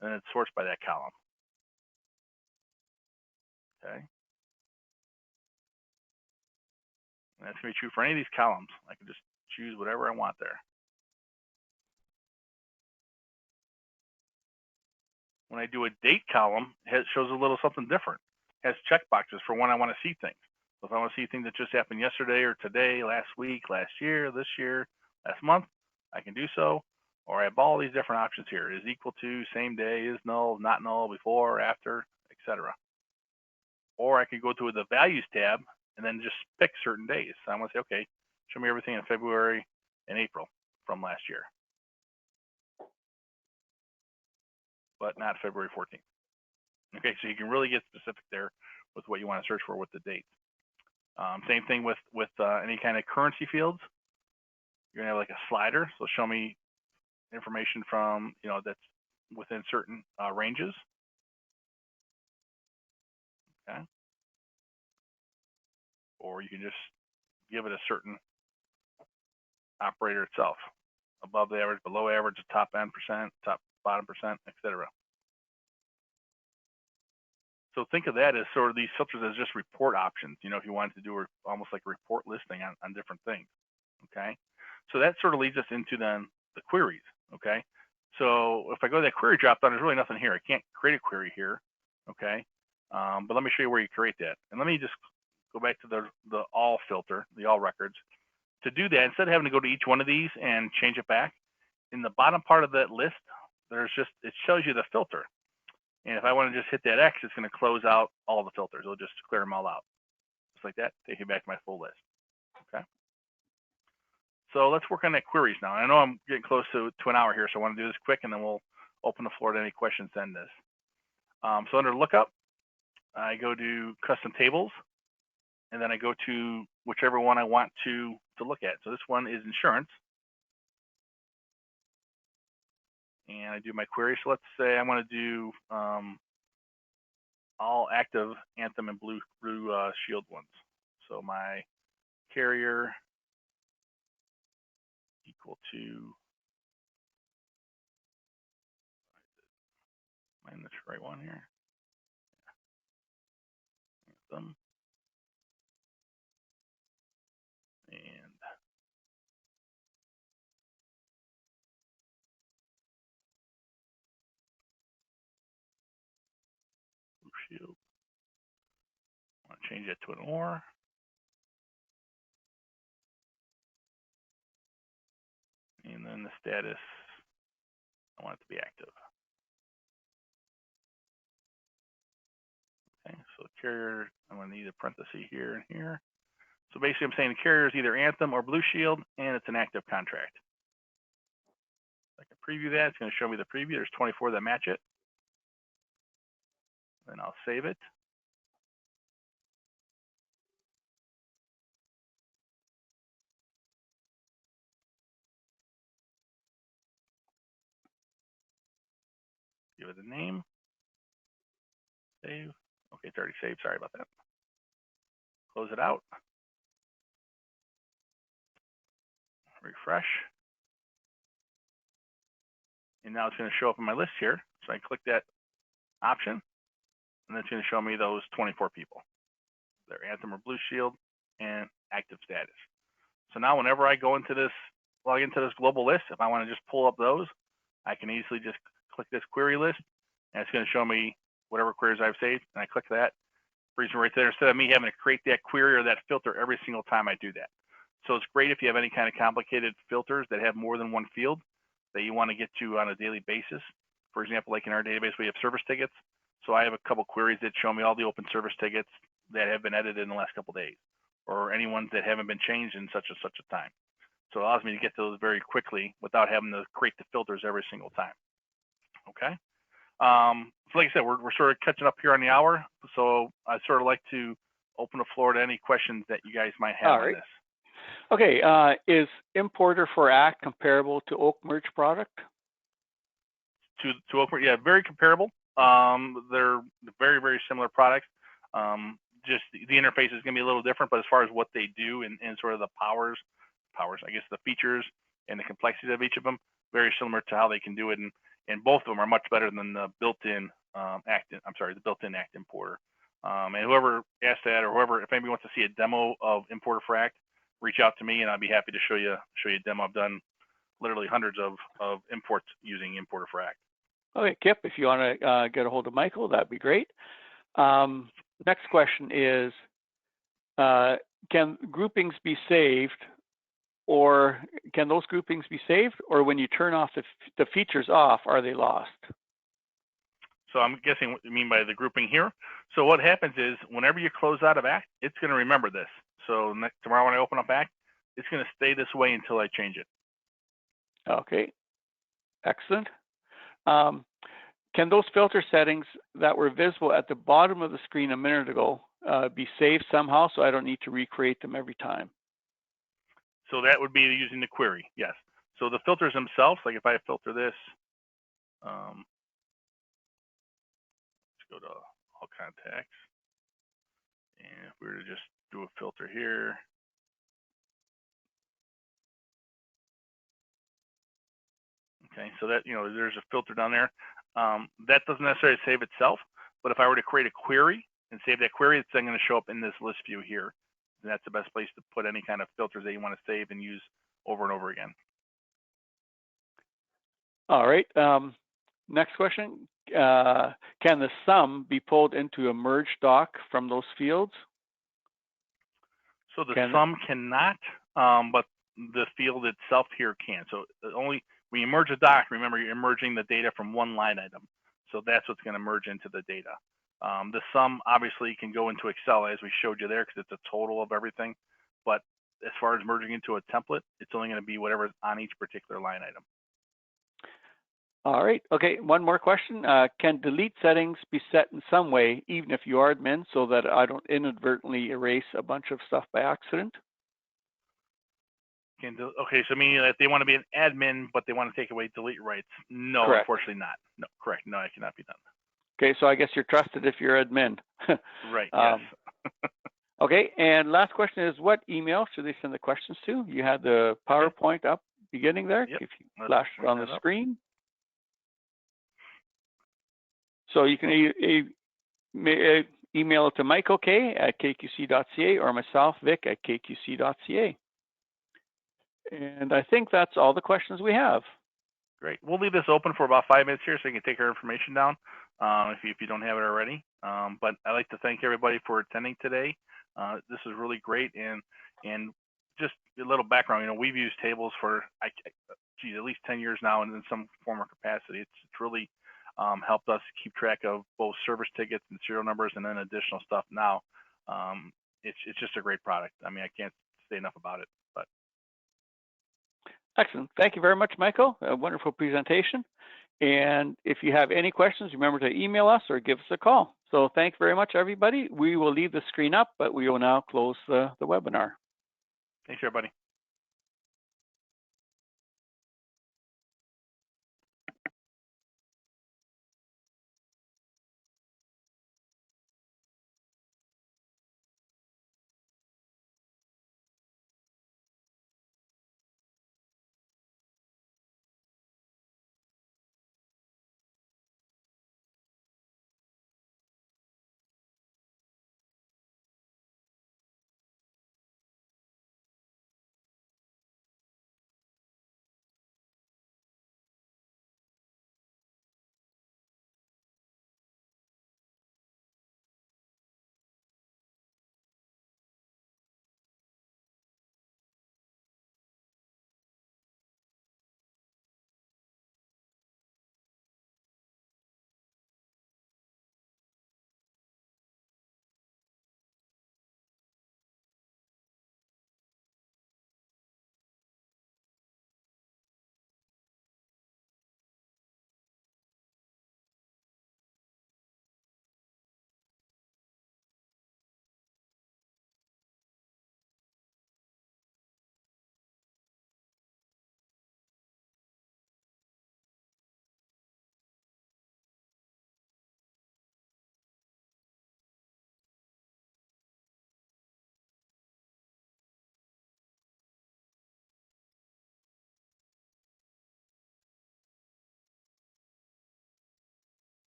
and it sorts by that column, okay? And that's going to be true for any of these columns. I can just choose whatever I want there. When I do a date column, it shows a little something different. It has check boxes for when I want to see things. So if I want to see things that just happened yesterday or today, last week, last year, this year, last month, I can do so. Or I have all these different options here. Is equal to, same day, is null, not null, before, after, etc. Or I could go to the values tab and then just pick certain days. So I want to say, okay, show me everything in February and April from last year, but not February 14th. Okay, so you can really get specific there with what you want to search for with the dates. Same thing with any kind of currency fields. You're gonna have like a slider, so show me information from, that's within certain ranges. Okay, or you can just give it a certain operator itself, above the average, below average, top end percent, top bottom percent, etc. So think of that as sort of these filters as just report options, if you wanted to do almost like a report listing on different things, okay? So that sort of leads us into then the queries, okay? So if I go to that query dropdown, there's really nothing here. I can't create a query here, okay? But let me show you where you create that. And let me just go back to the all filter, the all records. To do that, instead of having to go to each one of these and change it back, in the bottom part of that list, it shows you the filter. And if I want to just hit that X, it's going to close out all the filters. It'll just clear them all out. Just like that, take you back to my full list. Okay. So let's work on that queries now. I know I'm getting close to an hour here, so I want to do this quick, and then we'll open the floor to any questions in this. So under lookup, I go to custom tables, and then I go to whichever one I want to look at. So this one is insurance. And I do my query. So let's say I want to do all active Anthem and Blue Shield ones. So my carrier equal to, am I in the right one here? Anthem and Blue Shield. I want to change that to an or. And then the status, I want it to be active. Okay, so the carrier, I'm going to need a parenthesis here and here. So basically I'm saying the carrier is either Anthem or Blue Shield, and it's an active contract. I can preview that. It's going to show me the preview. There's 24 that match it. Then I'll save it. give it a name. Save. Okay, it's already saved. Sorry about that. Close it out. Refresh. And now it's going to show up in my list here. So I click that option, and it's going to show me those 24 people. Their Anthem or Blue Shield and active status. So now whenever I go into this, log into this global list, if I want to just pull up those, I can easily just click this query list, and it's going to show me whatever queries I've saved, and I click that. Brings me right there, instead of me having to create that query or that filter every single time I do that. So it's great if you have any kind of complicated filters that have more than one field that you want to get to on a daily basis. For example, like in our database, we have service tickets. So I have a couple queries that show me all the open service tickets that have been edited in the last couple of days, or any ones that haven't been changed in such and such a time. So it allows me to get those very quickly without having to create the filters every single time. Okay. So like I said, we're sort of catching up here on the hour. So I'd sort of like to open the floor to any questions that you guys might have on this. Okay, is Importer4act comparable to Oak Merge product? To Oak Merge, yeah, very comparable. They're very, very similar products. Just the interface is going to be a little different, but as far as what they do and sort of the powers, I guess the features and the complexity of each of them, very similar to how they can do it. And both of them are much better than the built-in the built-in Act Importer. And whoever asked that, or whoever, if anybody wants to see a demo of Importer4act, reach out to me, and I'll be happy to show you a demo. I've done literally hundreds of imports using Importer4act. Okay, Kip, if you want to get a hold of Michael, that'd be great. Next question is, can groupings be saved, or can those groupings be saved, or when you turn off the features off, are they lost? So I'm guessing what you mean by the grouping here. So what happens is whenever you close out of Act, it's going to remember this. So tomorrow when I open up Act, it's going to stay this way until I change it. Okay, excellent. Can those filter settings that were visible at the bottom of the screen a minute ago be saved somehow, so I don't need to recreate them every time? So that would be using the query, yes. So the filters themselves, like if I filter this, let's go to all contacts, and if we were to just do a filter here, okay, so that, there's a filter down there. That doesn't necessarily save itself, but if I were to create a query and save that query, it's then going to show up in this list view here. And that's the best place to put any kind of filters that you want to save and use over and over again. All right. Next question. Can the sum be pulled into a merge doc from those fields? So the sum cannot, but the field itself here can. So only when you merge a doc, remember you're merging the data from one line item. So that's what's going to merge into the data. The sum obviously can go into Excel as we showed you there because it's a total of everything. But as far as merging into a template, it's only going to be whatever's on each particular line item. All right. Okay. One more question. Can delete settings be set in some way, even if you are admin, so that I don't inadvertently erase a bunch of stuff by accident? Okay, so meaning that they want to be an admin, but they want to take away delete rights. No, correct. Unfortunately not. No, correct. No, it cannot be done. Okay, so I guess you're trusted if you're admin. Right, yes. Okay, and last question is, what email should they send the questions to? You had the PowerPoint up beginning there. Yep. If you flash it on the screen. So you can email it to MikeOK@kqc.ca or myself, Vic@kqc.ca. And I think that's all the questions we have. Great. We'll leave this open for about 5 minutes here so you can take our information down if you don't have it already. But I'd like to thank everybody for attending today. This is really great. And just a little background, we've used tables for at least 10 years now and in some form or capacity. It's really helped us keep track of both service tickets and serial numbers and then additional stuff now. It's just a great product. I mean, I can't say enough about it. But excellent. Thank you very much, Michael. A wonderful presentation. And if you have any questions, remember to email us or give us a call. So thanks very much, everybody. We will leave the screen up, but we will now close the webinar. Thanks, everybody.